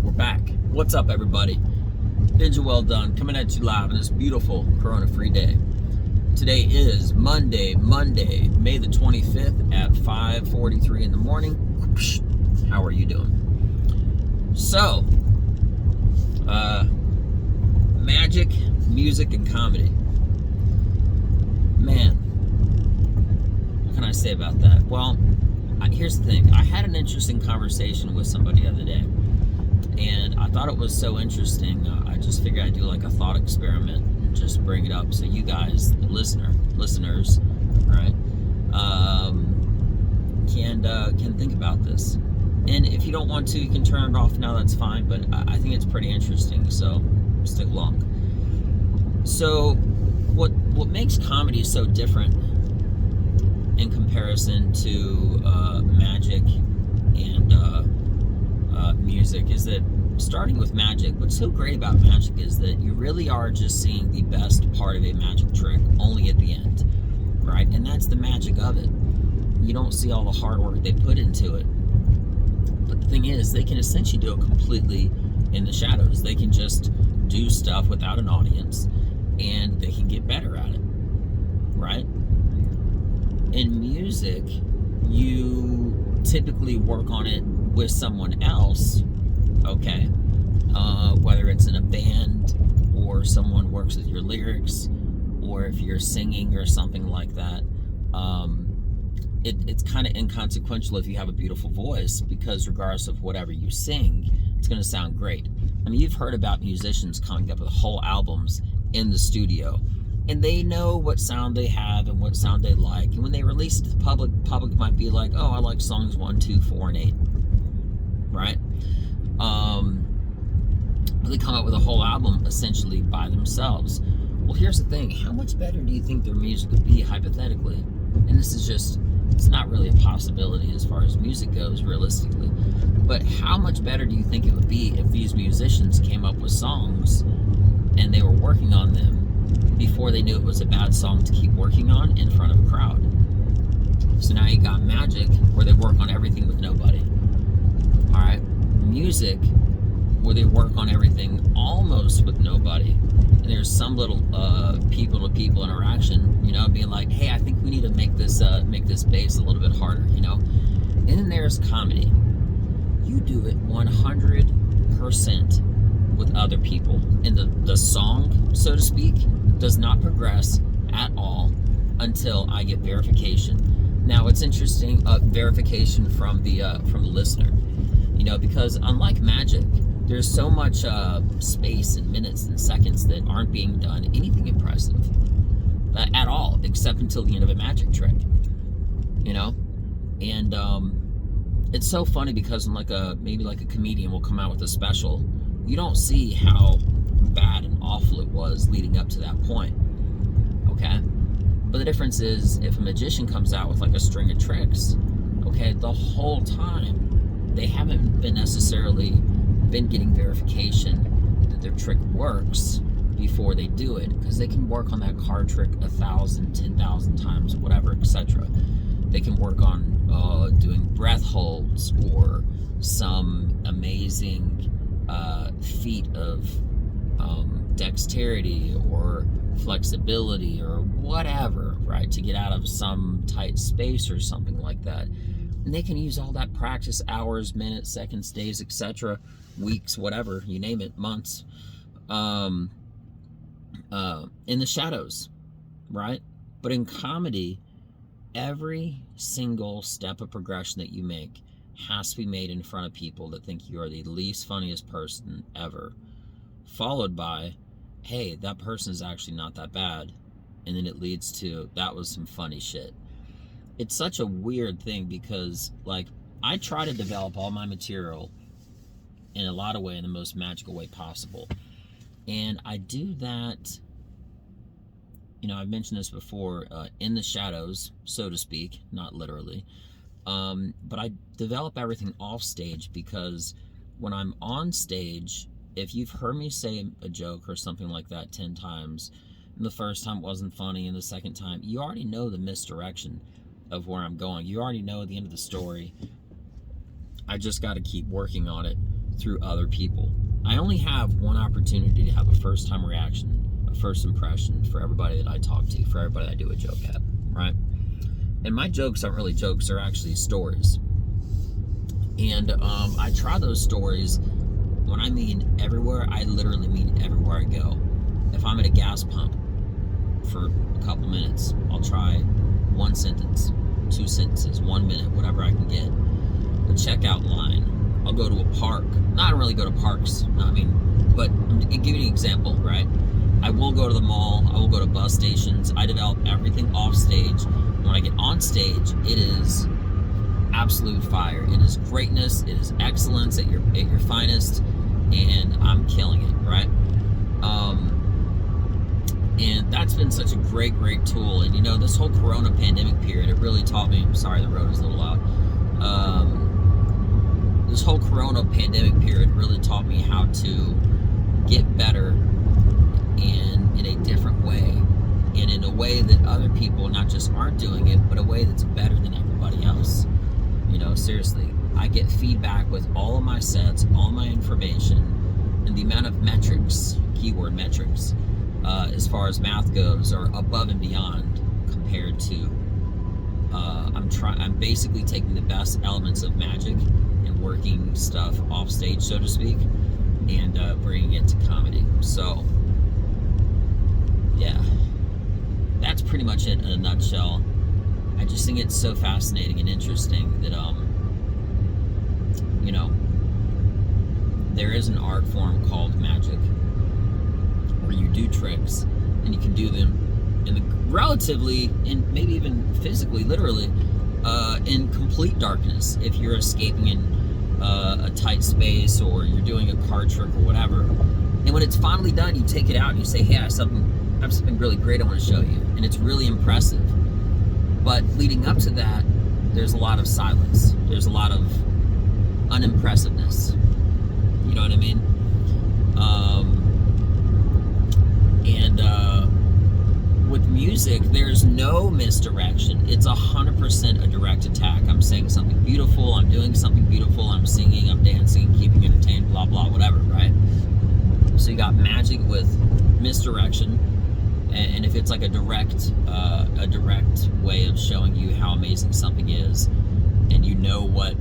We're back. What's up, everybody? Benja Welldone coming at you live on this beautiful Corona-free day. Today is Monday, May the 25th at 5:43 in the morning. How are you doing? So, magic, music, and comedy. Man, what can I say about that? Well, here's the thing. I had an interesting conversation with somebody the other day, and I thought it was so interesting. I just figured I'd do like a thought experiment and just bring it up so you guys, the listeners, right, can think about this. And if you don't want to, you can turn it off now. That's fine. But I think it's pretty interesting, so stick along. So, what makes comedy so different in comparison to magic and music is that, starting with magic, what's so great about magic is that you really are just seeing the best part of a magic trick only at the end, right? And that's the magic of it. You don't see all the hard work they put into it. But the thing is, they can essentially do it completely in the shadows. They can just do stuff without an audience, and they can get better at it, right? In music, you typically work on it with someone else, okay? Whether it's in a band or someone works with your lyrics, or if you're singing or something like that. It's kind of inconsequential if you have a beautiful voice, because regardless of whatever you sing, it's going to sound great. I mean, you've heard about musicians coming up with whole albums in the studio, and they know what sound they have and what sound they like. And when they release it to the public might be like, oh, I like songs 1, 2, 4, and 8, right? They come up with a whole album essentially by themselves. Well, here's the thing. How much better do you think their music would be, hypothetically? And this is just, it's not really a possibility as far as music goes, realistically. But how much better do you think it would be if these musicians came up with songs and they were working on them before they knew it was a bad song to keep working on in front of a crowd? So now you got magic, where they work on everything with nobody. All right, music, where they work on everything almost with nobody, and there's some little people-to-people interaction, you know, being like, hey, I think we need to make this bass a little bit harder, you know. And then there's comedy. You do it 100% with other people, and the song, so to speak, does not progress at all until I get verification. Now, it's interesting, verification from the listener, you know, because unlike magic, there's so much space and minutes and seconds that aren't being done anything impressive at all, except until the end of a magic trick, you know. And it's so funny because maybe a comedian will come out with a special. You don't see how bad and awful it was leading up to that point, okay? But the difference is, if a magician comes out with like a string of tricks, okay, the whole time they haven't been necessarily getting verification that their trick works before they do it, because they can work on that card trick 1,000, 10,000 times, whatever, etc. They can work on doing breath holds or some amazing feat of dexterity or flexibility or whatever, right, to get out of some tight space or something like that. And they can use all that practice, hours, minutes, seconds, days, etc., weeks, whatever, you name it, months, in the shadows, right? But in comedy, every single step of progression that you make has to be made in front of people that think you are the least funniest person ever, followed by, hey, that person is actually not that bad, and then it leads to, that was some funny shit. It's such a weird thing, because like, I try to develop all my material in a lot of ways in the most magical way possible, and I do that, you know, I've mentioned this before, in the shadows, so to speak, not literally, but I develop everything off stage, because when I'm on stage, if you've heard me say a joke or something like that 10 times, and the first time wasn't funny, and the second time, you already know the misdirection of where I'm going. You already know the end of the story. I just got to keep working on it through other people. I only have one opportunity to have a first time reaction, a first impression for everybody that I talk to, for everybody I do a joke at, right? And my jokes aren't really jokes, they're actually stories. And I try those stories. When I mean everywhere, I literally mean everywhere I go. If I'm at a gas pump for a couple minutes, I'll try one sentence, two sentences, 1 minute, whatever I can get. The checkout line. I'll go to a park. No, I don't really go to parks. No, but I'll give you an example, right? I will go to the mall. I will go to bus stations. I develop everything off stage. When I get on stage, it is absolute fire. It is greatness. It is excellence at your finest, and I'm killing it, right? And that's been such a great tool. And this whole Corona pandemic period, it really taught me. I'm sorry, the road is a little loud. This whole Corona pandemic period really taught me how to get better in a different way, and in a way that other people not just aren't doing it, but a way that's better than everybody else. Seriously, I get feedback with all of my sets, all my information, and the amount of metrics, keyword metrics, as far as math goes, are above and beyond compared to. I'm basically taking the best elements of magic and working stuff off stage, so to speak, and bringing it to comedy. So, yeah, that's pretty much it in a nutshell. I just think it's so fascinating and interesting that, there is an art form called magic where you do tricks, and you can do them relatively, and maybe even physically, literally, in complete darkness. If you're escaping in a tight space, or you're doing a card trick or whatever, and when it's finally done, you take it out and you say, "Hey, I have something really great I want to show you," and it's really impressive. But leading up to that, there's a lot of silence. There's a lot of unimpressiveness. You know what I mean? With music, there's no misdirection. It's 100% a direct attack. I'm saying something beautiful, I'm doing something beautiful, I'm singing, I'm dancing, keeping entertained, blah, blah, whatever, right? So you got magic with misdirection, and if it's like a direct way of showing you how amazing something is, and you know what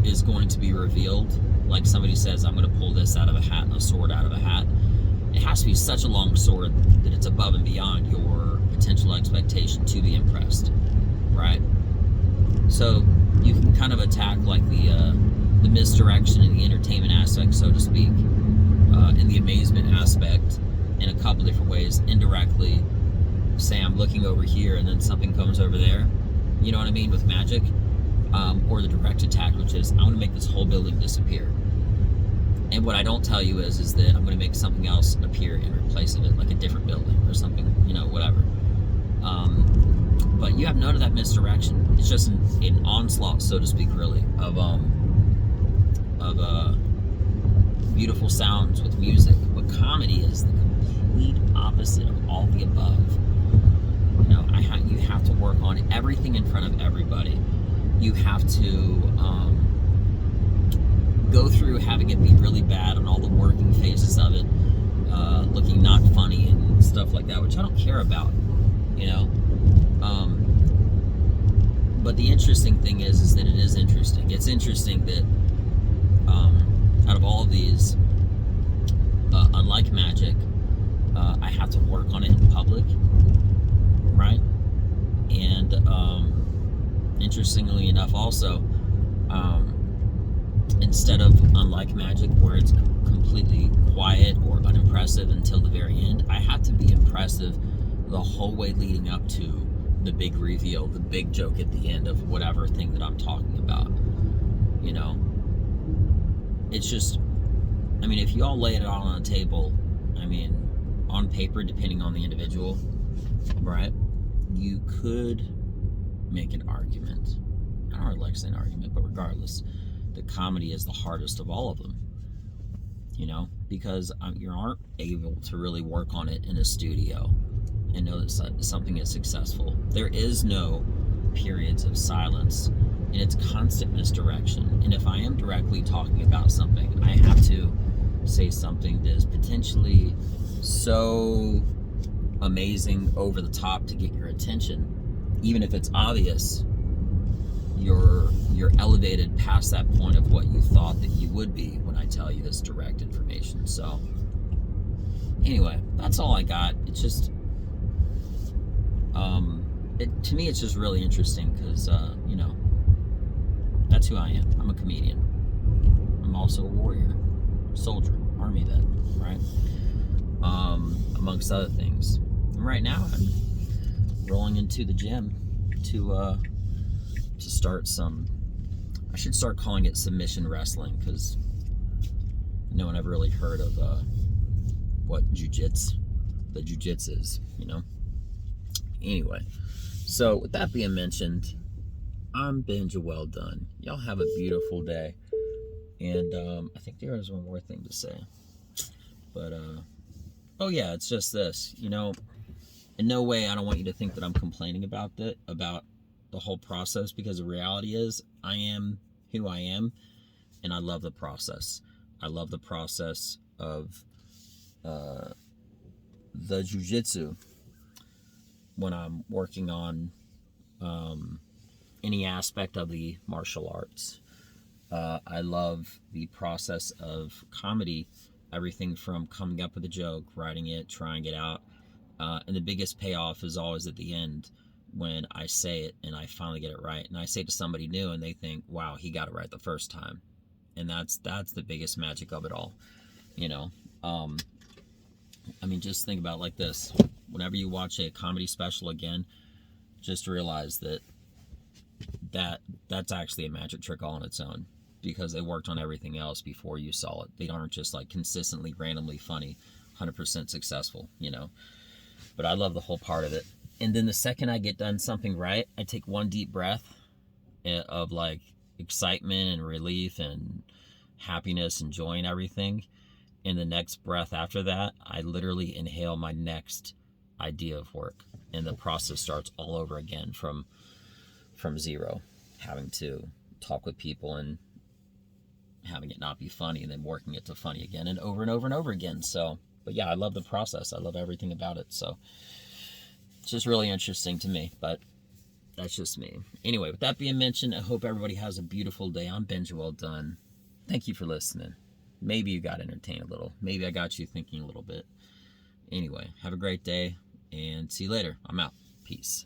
is going to be revealed, like somebody says, "I'm going to pull this out of a hat, and a sword out of a hat," it has to be such a long sword that it's above and beyond your potential expectation to be impressed, right? So you can kind of attack like the misdirection and the entertainment aspect, so to speak, and the amazement aspect in a couple different ways. Indirectly, say I'm looking over here and then something comes over there, you know what I mean, with magic, or the direct attack, which is, I'm going to make this whole building disappear. And what I don't tell you is that I'm going to make something else appear in replace of it, like a different building or something, whatever. But you have none of that misdirection. It's just an onslaught, so to speak, really, of beautiful sounds with music. But comedy is the complete opposite of all the above. You have to work on everything in front of everybody. You have to go through having it be really bad on all the working phases of it, looking not funny and stuff like that, which I don't care about, but the interesting thing is that it is interesting. It's interesting that out of all of these, unlike magic, I have to work on it in public, right? And interestingly enough, also, instead of unlike magic, where it's completely quiet or unimpressive until the very end, I have to be impressive the whole way leading up to the big reveal, the big joke at the end of whatever thing that I'm talking about. It's just, if you all lay it all on a table, on paper, depending on the individual, right, you could make an argument. I don't really like saying argument, but regardless, the comedy is the hardest of all of them, because you aren't able to really work on it in a studio and know that something is successful. There is no periods of silence, and it's constant misdirection. And if I am directly talking about something, I have say something that is potentially so amazing, over the top to get your attention, even if it's obvious, you're elevated past that point of what you thought that you would be when I tell you this direct information. So anyway, that's all I got. It's just to me it's just really interesting because that's who I am. I'm a comedian. I'm also a warrior, soldier, army vet, right? Amongst other things. And right now I'm rolling into the gym to start some, I should start calling it submission wrestling, because no one ever really heard of what the jujitsu is, Anyway, so with that being mentioned, I'm Benja Welldone. Y'all have a beautiful day. And I think there is one more thing to say. But, oh yeah, it's just this. In no way I don't want you to think that I'm complaining about the whole process, because the reality is I am who I am, and I love the process. I love the process of the jiu-jitsu when I'm working on any aspect of the martial arts. I love the process of comedy, everything from coming up with a joke, writing it, trying it out, and the biggest payoff is always at the end when I say it and I finally get it right, and I say it to somebody new and they think, wow, he got it right the first time. And that's the biggest magic of it all. Just think about it like this. Whenever you watch a comedy special again, just realize that's actually a magic trick all on its own, because they worked on everything else before you saw it. They aren't just like consistently, randomly funny, 100% successful, But I love the whole part of it. And then the second I get done something right, I take one deep breath of like excitement and relief and happiness and joy and everything. And the next breath after that, I literally inhale my next idea of work. And the process starts all over again from zero, having to talk with people and having it not be funny, and then working it to funny again, and over and over and over again. So, but yeah, I love the process. I love everything about it. So it's just really interesting to me, but that's just me. Anyway, with that being mentioned, I hope everybody has a beautiful day. I'm Benja Welldone. Thank you for listening. Maybe you got entertained a little. Maybe I got you thinking a little bit. Anyway, have a great day, and see you later. I'm out. Peace.